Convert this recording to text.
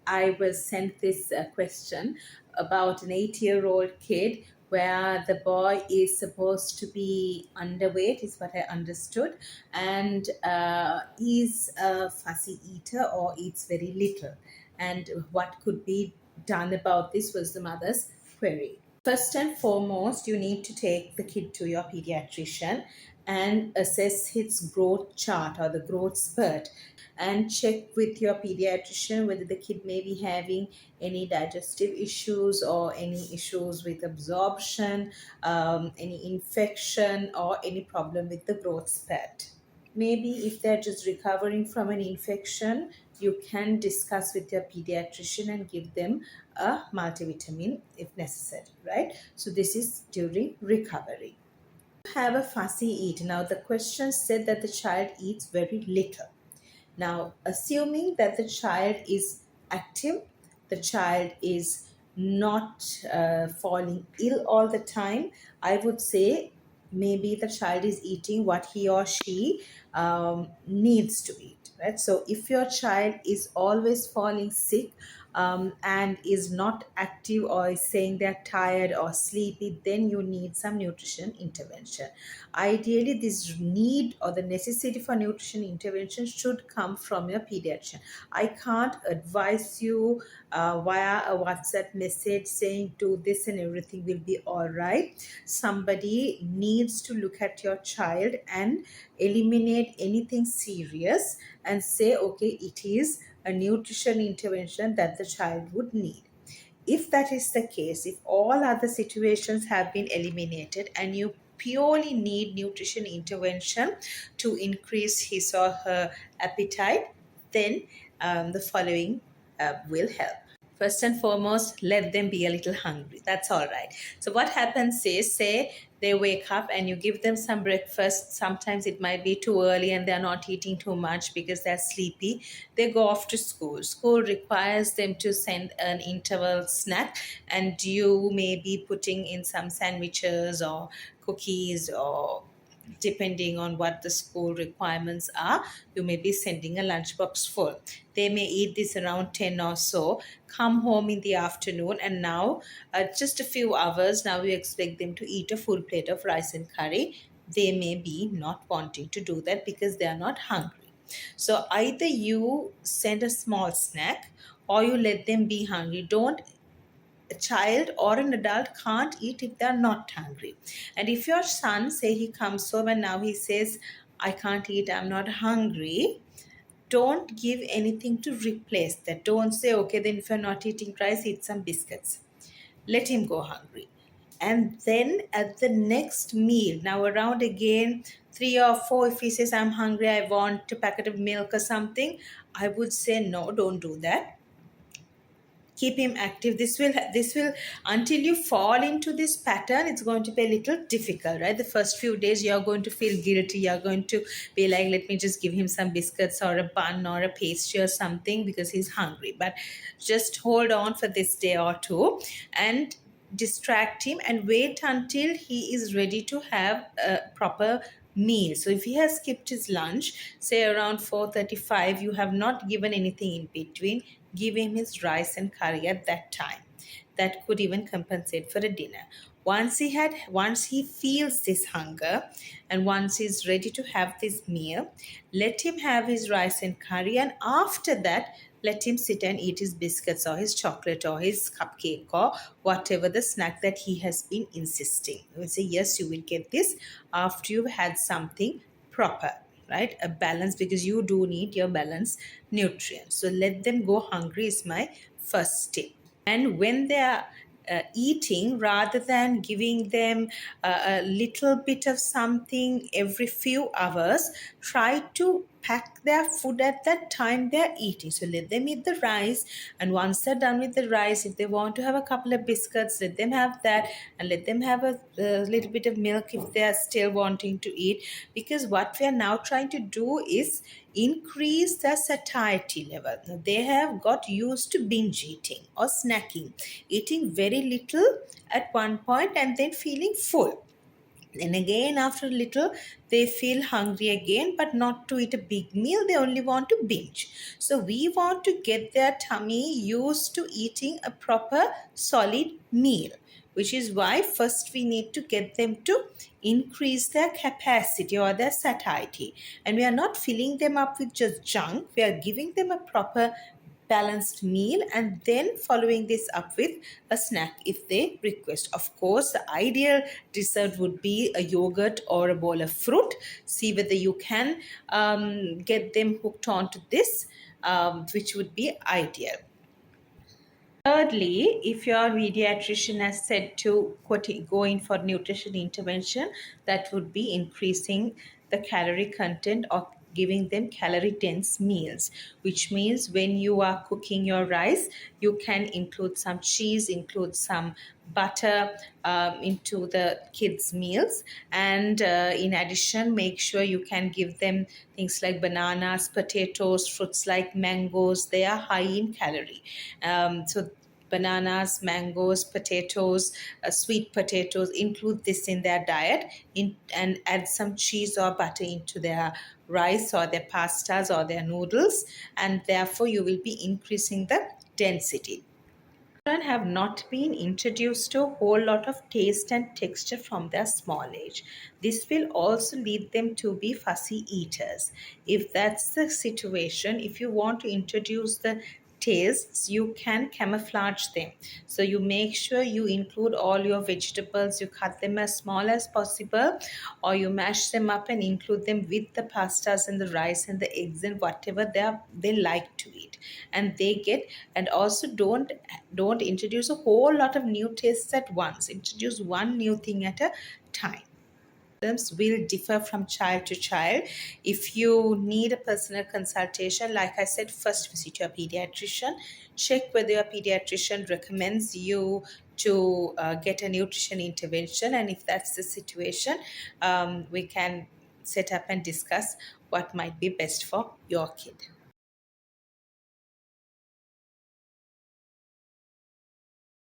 I was sent this question about an 8-year-old kid where the boy is supposed to be underweight, is what I understood, and he's a fussy eater or eats very little. And what could be done about this was the mother's query. First and foremost, you need to take the kid to your pediatrician and assess his growth chart or the growth spurt, and check with your pediatrician whether the kid may be having any digestive issues or any issues with absorption, any infection, or any problem with the growth spurt. Maybe if they're just recovering from an infection, you can discuss with your pediatrician and give them a multivitamin if necessary, right? So this is during recovery. Have a fussy eat. Now the question said that the child eats very little. Now, assuming that the child is active, the child is not falling ill all the time, I would say maybe the child is eating what he or she needs to eat, right? So, if your child is always falling sick and is not active or is saying they're tired or sleepy, then you need some nutrition intervention. Ideally, this need or the necessity for nutrition intervention should come from your pediatrician. I can't advise you via a WhatsApp message saying do this and everything will be all right. Somebody needs to look at your child and eliminate anything serious and say, okay, it is a nutrition intervention that the child would need. If that is the case, if all other situations have been eliminated and you purely need nutrition intervention to increase his or her appetite, then the following will help. First and foremost, let them be a little hungry. That's all right. So, what happens is, say they wake up and you give them some breakfast. Sometimes it might be too early and they're not eating too much because they're sleepy. They go off to school. School requires them to send an interval snack, and you may be putting in some sandwiches or cookies, or depending on what the school requirements are, you may be sending a lunchbox full. They may eat this around 10 or so, come home in the afternoon, and now just a few hours, now you expect them to eat a full plate of rice and curry. They may be not wanting to do that because they are not hungry. So either you send a small snack or you let them be hungry. Don't A child or an adult can't eat if they're not hungry. And if your son, say he comes home and now he says, I can't eat, I'm not hungry, don't give anything to replace that. Don't say, okay, then if you're not eating rice, eat some biscuits. Let him go hungry. And then at the next meal, now around again 3 or 4, if he says, I'm hungry, I want a packet of milk or something, I would say, no, don't do that. Keep him active. This will until you fall into this pattern, it's going to be a little difficult, right? The first few days you're going to feel guilty, you're going to be like, let me just give him some biscuits or a bun or a pastry or something because he's hungry. But just hold on for this day or two and distract him and wait until he is ready to have a proper meal. So if he has skipped his lunch, say around 4:35, you have not given anything in between, give him his rice and curry at that time. That could even compensate for a dinner. Once he feels this hunger and once he's ready to have this meal, let him have his rice and curry, and after that let him sit and eat his biscuits or his chocolate or his cupcake or whatever the snack that he has been insisting. You will say, yes, you will get this after you've had something proper, right? A balance, because you do need your balanced nutrients. So let them go hungry is my first tip. And when they are eating, rather than giving them a little bit of something every few hours, try to pack their food at that time they're eating. So let them eat the rice, and once they're done with the rice, if they want to have a couple of biscuits, let them have that, and let them have a little bit of milk if they are still wanting to eat. Because what we are now trying to do is increase their satiety level. Now, they have got used to binge eating or snacking, eating very little at one point and then feeling full. And again, after a little, they feel hungry again, but not to eat a big meal. They only want to binge. So we want to get their tummy used to eating a proper solid meal, which is why first we need to get them to increase their capacity or their satiety. And we are not filling them up with just junk. We are giving them a proper balanced meal and then following this up with a snack if they request. Of course, the ideal dessert would be a yogurt or a bowl of fruit. See whether you can get them hooked onto this, which would be ideal. Thirdly, if your pediatrician has said to go in for nutrition intervention, that would be increasing the calorie content or giving them calorie dense meals, which means when you are cooking your rice, you can include some cheese, include some butter into the kids' meals. And in addition, make sure you can give them things like bananas, potatoes, fruits like mangoes. They are high in calorie. So bananas, mangoes, potatoes, sweet potatoes, include this in their diet and add some cheese or butter into their rice or their pastas or their noodles, and therefore you will be increasing the density. Children have not been introduced to a whole lot of taste and texture from their small age. This will also lead them to be fussy eaters. If that's the situation, if you want to introduce the tastes, you can camouflage them. So you make sure you include all your vegetables, you cut them as small as possible, or you mash them up and include them with the pastas and the rice and the eggs and whatever they like to eat. And they get, and also don't introduce a whole lot of new tastes at once. Introduce one new thing at a time. Will differ from child to child. If you need a personal consultation, like I said, first visit your pediatrician. Check whether your pediatrician recommends you to get a nutrition intervention, and if that's the situation, we can set up and discuss what might be best for your kid.